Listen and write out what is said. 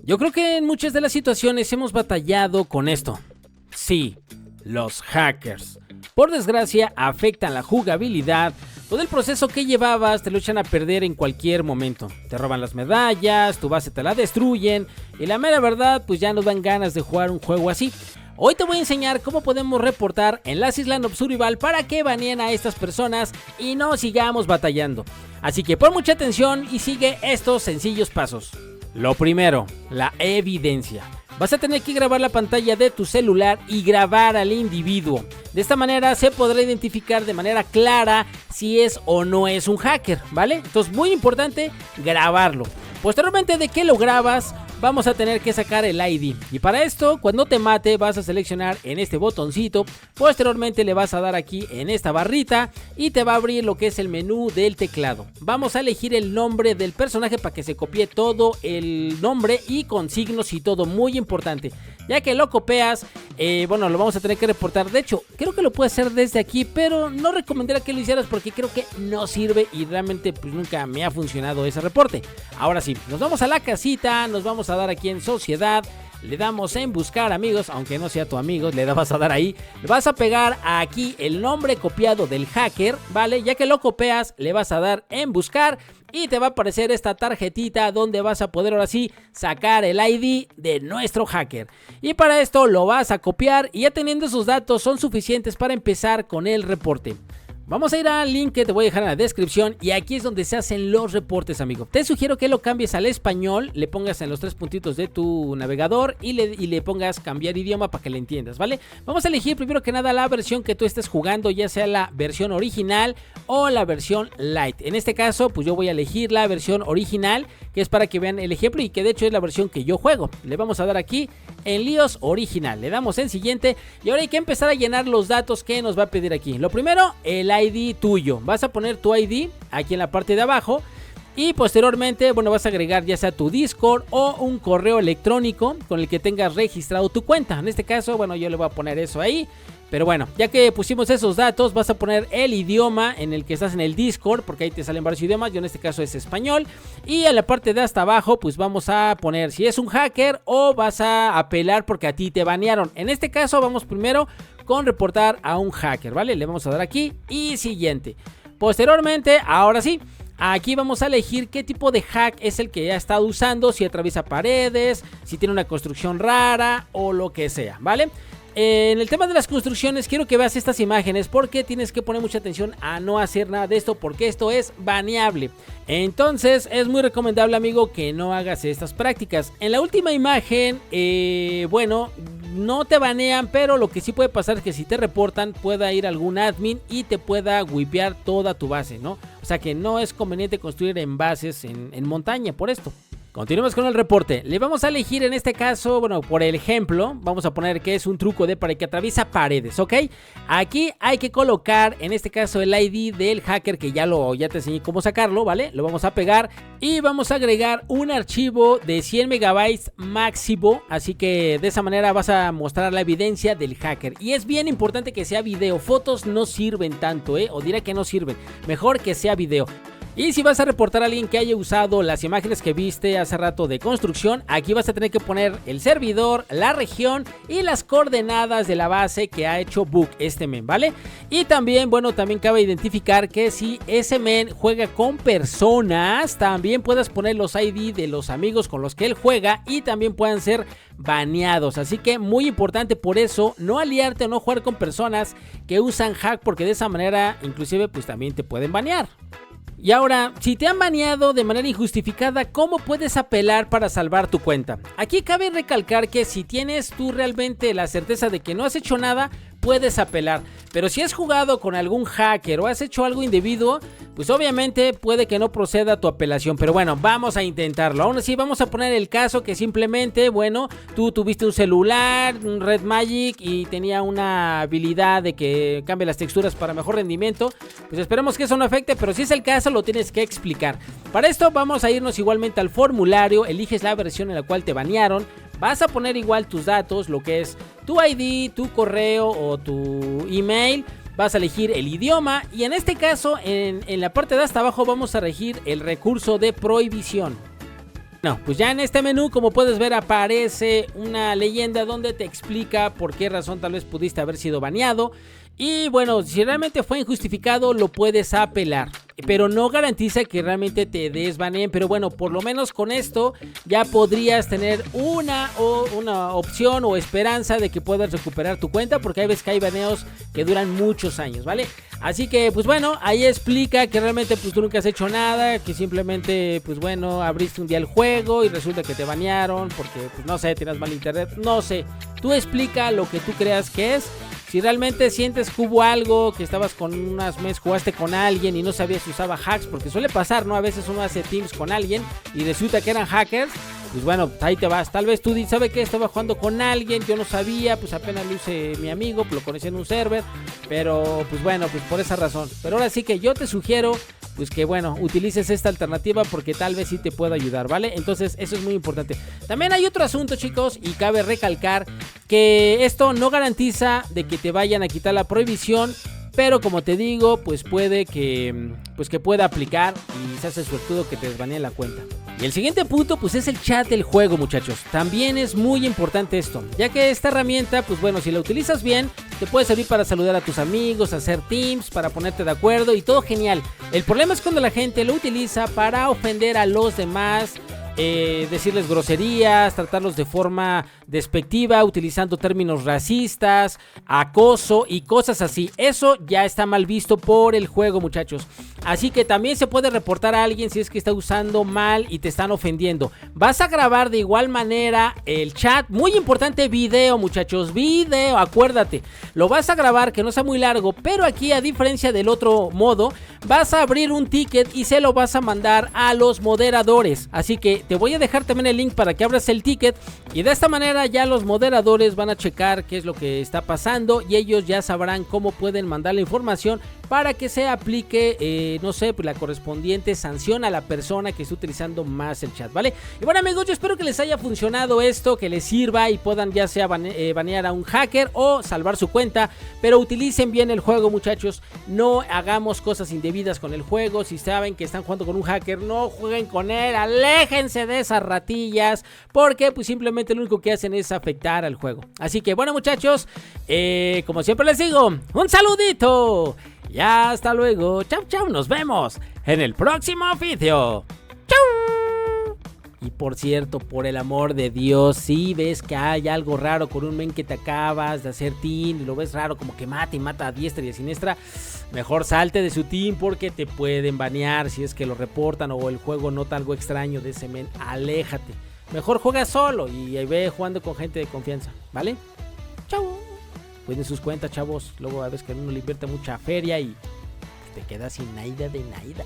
Yo creo que en muchas de las situaciones hemos batallado con esto. Sí, los hackers. Por desgracia, afectan la jugabilidad. Todo el proceso que llevabas te lo echan a perder en cualquier momento. Te roban las medallas, tu base te la destruyen. Y la mera verdad, pues ya nos dan ganas de jugar un juego así. Hoy te voy a enseñar cómo podemos reportar en las Island of Survival para que baneen a estas personas y no sigamos batallando. Así que pon mucha atención y sigue estos sencillos pasos. Lo primero, la evidencia. Vas a tener que grabar la pantalla de tu celular y grabar al individuo. De esta manera se podrá identificar de manera clara si es o no es un hacker, ¿vale? Entonces, muy importante grabarlo. Posteriormente de que lo grabas, vamos a tener que sacar el ID. Y para esto, cuando te mate, vas a seleccionar en este botoncito. Posteriormente le vas a dar aquí en esta barrita y te va a abrir lo que es el menú del teclado. Vamos a elegir el nombre del personaje para que se copie todo el nombre y con signos y todo, muy importante. Ya que lo copias, lo vamos a tener que reportar. De hecho, creo que lo puedes hacer desde aquí, pero no recomendaría que lo hicieras porque creo que no sirve y realmente pues nunca me ha funcionado ese reporte. Ahora sí, nos vamos a la casita, nos vamos a dar aquí en sociedad. Le damos en buscar amigos, aunque no sea tu amigo, le vas a dar ahí. Le vas a pegar aquí el nombre copiado del hacker, ¿vale? Ya que lo copias, le vas a dar en buscar y te va a aparecer esta tarjetita donde vas a poder ahora sí sacar el ID de nuestro hacker. Y para esto lo vas a copiar y ya teniendo esos datos son suficientes para empezar con el reporte. Vamos a ir al link que te voy a dejar en la descripción y aquí es donde se hacen los reportes, amigo. Te sugiero que lo cambies al español, le pongas en los 3 puntitos de tu navegador y le pongas cambiar idioma para que le entiendas, ¿vale? Vamos a elegir primero que nada la versión que tú estés jugando, ya sea la versión original o la versión light. En este caso, pues yo voy a elegir la versión original, que es para que vean el ejemplo y que de hecho es la versión que yo juego. Le vamos a dar aquí en líos original, le damos en siguiente y ahora hay que empezar a llenar los datos que nos va a pedir aquí. Lo primero, el ID tuyo. Vas a poner tu ID aquí en la parte de abajo y posteriormente, vas a agregar ya sea tu Discord o un correo electrónico con el que tengas registrado tu cuenta. En este caso, yo le voy a poner eso ahí. Pero ya que pusimos esos datos, vas a poner el idioma en el que estás en el Discord, porque ahí te salen varios idiomas, yo en este caso es español. Y en la parte de hasta abajo, pues vamos a poner si es un hacker o vas a apelar porque a ti te banearon. En este caso vamos primero con reportar a un hacker, ¿vale? Le vamos a dar aquí y siguiente. Posteriormente, ahora sí, aquí vamos a elegir qué tipo de hack es el que ya ha estado usando, si atraviesa paredes, si tiene una construcción rara o lo que sea, ¿vale? En el tema de las construcciones quiero que veas estas imágenes porque tienes que poner mucha atención a no hacer nada de esto porque esto es baneable. Entonces es muy recomendable, amigo, que no hagas estas prácticas. En la última imagen, no te banean, pero lo que sí puede pasar es que si te reportan pueda ir algún admin y te pueda wipear toda tu base, ¿no? O sea que no es conveniente construir en bases en montaña por esto. Continuemos con el reporte. Le vamos a elegir en este caso, por el ejemplo, vamos a poner que es un truco para que atraviesa paredes, ¿ok? Aquí hay que colocar, en este caso, el ID del hacker que ya te enseñé cómo sacarlo, ¿vale? Lo vamos a pegar y vamos a agregar un archivo de 100 megabytes máximo, así que de esa manera vas a mostrar la evidencia del hacker. Y es bien importante que sea video, fotos no sirven tanto, o diré que no sirven, mejor que sea video. Y si vas a reportar a alguien que haya usado las imágenes que viste hace rato de construcción, aquí vas a tener que poner el servidor, la región y las coordenadas de la base que ha hecho bug este men, ¿vale? Y también, también cabe identificar que si ese men juega con personas, también puedes poner los ID de los amigos con los que él juega y también puedan ser baneados. Así que muy importante por eso, no aliarte o no jugar con personas que usan hack porque de esa manera inclusive pues también te pueden banear. Y ahora, si te han baneado de manera injustificada, ¿cómo puedes apelar para salvar tu cuenta? Aquí cabe recalcar que si tienes tú realmente la certeza de que no has hecho nada, puedes apelar. Pero si has jugado con algún hacker o has hecho algo indebido, pues obviamente puede que no proceda tu apelación. Pero vamos a intentarlo. Aún así, vamos a poner el caso que simplemente, tú tuviste un celular, un Red Magic y tenía una habilidad de que cambie las texturas para mejor rendimiento. Pues esperemos que eso no afecte, pero si es el caso, lo tienes que explicar. Para esto vamos a irnos igualmente al formulario, eliges la versión en la cual te banearon. Vas a poner igual tus datos, lo que es tu ID, tu correo o tu email. Vas a elegir el idioma y en este caso en la parte de hasta abajo vamos a elegir el recurso de prohibición. No, pues ya en este menú, como puedes ver, aparece una leyenda donde te explica por qué razón tal vez pudiste haber sido baneado. Y bueno, si realmente fue injustificado, lo puedes apelar. Pero no garantiza que realmente te desbaneen. Pero bueno, por lo menos con esto ya podrías tener una opción o esperanza de que puedas recuperar tu cuenta. Porque hay veces que hay baneos que duran muchos años, ¿vale? Así que pues bueno, ahí explica que realmente pues tú nunca has hecho nada. Que simplemente pues bueno, abriste un día el juego y resulta que te banearon porque pues no sé, tienes mal internet. No sé, tú explica lo que tú creas que es. Si realmente sientes que hubo algo, que estabas con unas meses, jugaste con alguien y no sabías si usaba hacks, porque suele pasar, ¿no? A veces uno hace teams con alguien y resulta que eran hackers, pues bueno, ahí te vas. Tal vez tú dices, ¿sabe qué? Estaba jugando con alguien, yo no sabía, pues apenas lo hice mi amigo, lo conocí en un server, pero pues bueno, pues por esa razón. Pero ahora sí que yo te sugiero pues que bueno, utilices esta alternativa porque tal vez sí te pueda ayudar, ¿vale? Entonces eso es muy importante. También hay otro asunto, chicos, y cabe recalcar que esto no garantiza de que te vayan a quitar la prohibición, pero como te digo, pues puede que pueda aplicar y se hace suertudo que te desbanee la cuenta. Y el siguiente punto pues es el chat del juego, muchachos. También es muy importante esto, ya que esta herramienta, pues bueno, si la utilizas bien, te puede servir para saludar a tus amigos, hacer teams, para ponerte de acuerdo y todo genial. El problema es cuando la gente lo utiliza para ofender a los demás, decirles groserías, tratarlos de forma despectiva, utilizando términos racistas, acoso y cosas así. Eso ya está mal visto por el juego, muchachos. Así que también se puede reportar a alguien si es que está usando mal y te están ofendiendo. Vas a grabar de igual manera el chat. Muy importante, video, muchachos, video, acuérdate. Lo vas a grabar, que no sea muy largo, pero aquí, a diferencia del otro modo, vas a abrir un ticket y se lo vas a mandar a los moderadores. Así que te voy a dejar también el link para que abras el ticket y de esta manera ya los moderadores van a checar qué es lo que está pasando y ellos ya sabrán cómo pueden mandar la información para que se aplique, no sé, pues la correspondiente sanción a la persona que esté utilizando más el chat, ¿vale? Y bueno, amigos, yo espero que les haya funcionado esto, que les sirva y puedan ya sea banear a un hacker o salvar su cuenta, pero utilicen bien el juego, muchachos. No hagamos cosas indebidas con el juego. Si saben que están jugando con un hacker, no jueguen con él, aléjense de esas ratillas, porque pues simplemente lo único que hacen es afectar al juego. Así que bueno, muchachos, como siempre les digo, un saludito. Y hasta luego. Chau, chau. Nos vemos en el próximo oficio. Chau. Y por cierto, por el amor de Dios, si ves que hay algo raro con un men que te acabas de hacer team y lo ves raro, como que mata y mata a diestra y a siniestra, mejor salte de su team porque te pueden banear si es que lo reportan o el juego nota algo extraño de ese men. Aléjate. Mejor juega solo y ve jugando con gente de confianza, ¿vale? Chau. Cuiden sus cuentas, chavos. Luego a veces que uno le invierte mucha feria y te quedas sin nada de nada.